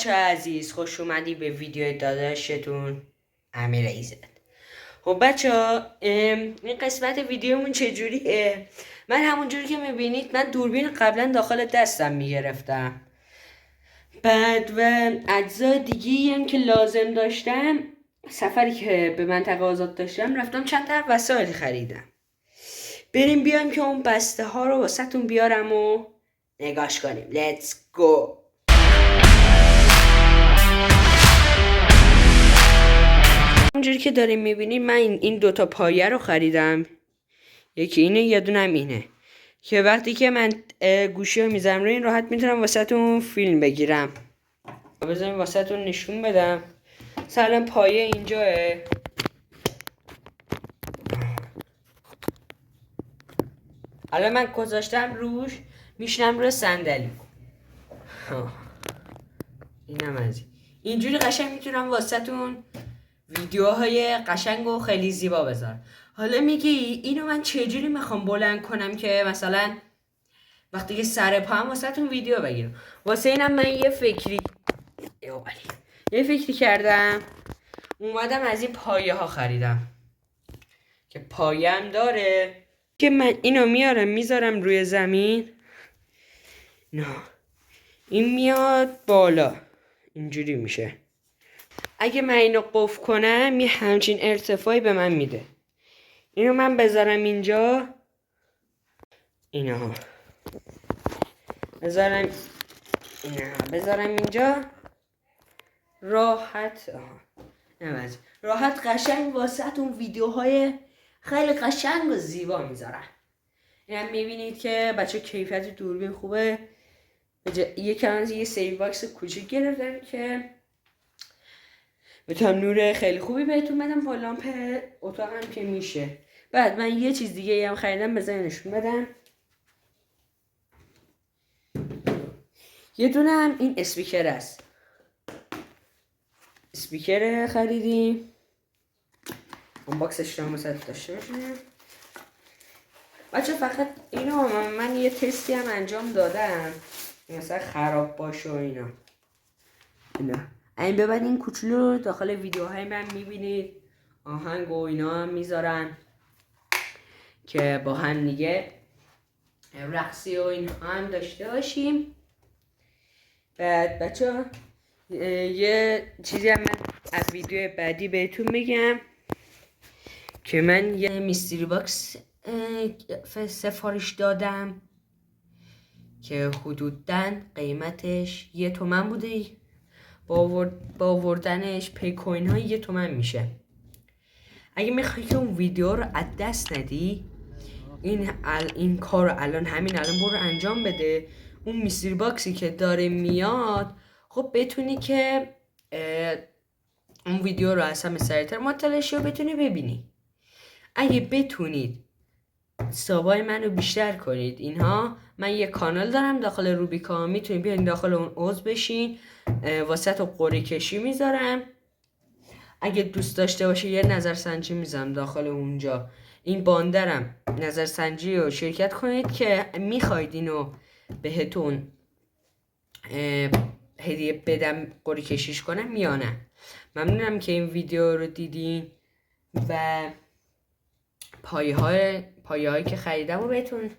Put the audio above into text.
بچه عزیز، خوش اومدی به ویدیو داداشتون امیر ایزد. خب بچه ها، این قسمت ویدیومون چجوریه؟ من همونجوری که میبینید من دوربین قبلا داخل دستم میگرفتم، بعد و اجزای دیگی هم که لازم داشتم، سفری که به منطقه آزاد داشتم رفتم چند تا وسایل خریدم. بریم بیایم که اون بسته ها رو واسهتون بیارم و نگاش کنیم. Let's go. همونجوری که داریم میبینیم من این دوتا پایه رو خریدم. یکی اینه، یه دونم اینه، که وقتی که من گوشی رو میزنم روی این راحت میتونم واسهتون فیلم بگیرم. بذاریم واسهتون نشون بدم. مثلا پایه اینجاه، الان من گذاشتم روش، میشنم روی صندلی. اینم از این. اینجوری قشنگ میتونم واسهتون ویدیوهای قشنگ و خیلی زیبا بذارم. حالا میگی اینو من چجوری میخوام بلند کنم که مثلا وقتی که سر پاهم واسهتون ویدیو بگیرم؟ واسه اینم من یه فکری کردم. اومدم از این پایه ها خریدم که پایه هم داره که من اینو میارم میذارم روی زمین. نه، این میاد بالا، اینجوری میشه. اگه من اینو قفل کنم یه همچین ارتفاعی به من میده. اینو من بذارم اینجا، اینا بذارم اینجا راحت. راحت قشنگ واسهتون ویدیوهای خیلی قشنگ و زیبا میذارم. اینم میبینید که بچه کیفیت دوربین خوبه. یه سیو باکس کوچیک گرفتم که بتونم نور خیلی خوبی بهتون بدم با لامپ اتاقم که میشه. بعد من یه چیز دیگه هم خریدم، بذارید نشون بدم. یه دونه هم این اسپیکر است. اسپیکر خریدیم، اون باکسش رو مثلا داشته باشیم. بچه فقط اینو من یه تستی هم انجام دادم، مثلا خراب باشه و اینا. این ببرید این کوچولو داخل ویدیوهای من میبینید آهنگ و اینا هم میذارن که با هم دیگه رقصی و این هم داشته باشیم. بعد بچه یه چیزی هم من از ویدیو بعدی بهتون میگم که من یه میستری باکس سفارش دادم که حدوداً قیمتش 1 تومن بوده. با آوردنش پی کوین ها 1 تومن میشه. اگه میخوای که اون ویدیو رو از دست ندی، این کار رو الان برو انجام بده. اون میستری باکسی که داره میاد، خب بتونی که اون ویدیو رو از همه سریعتر مطلع شی و بتونی ببینی. اگه بتونید سابای منو بیشتر کنید اینها، من یه کانال دارم داخل روبیکا، میتونید بیاین داخل اون عضو بشین. واسه قرعه کشی میذارم. اگه دوست داشته باشه یه نظرسنجی میذارم داخل اونجا. این باندرم نظرسنجی رو شرکت کنید که میخواید اینو بهتون هدیه بدم، قرعه کشیش کنم یا نه. ممنونم که این ویدیو رو دیدین و پایه هایی که خریدم رو بهتون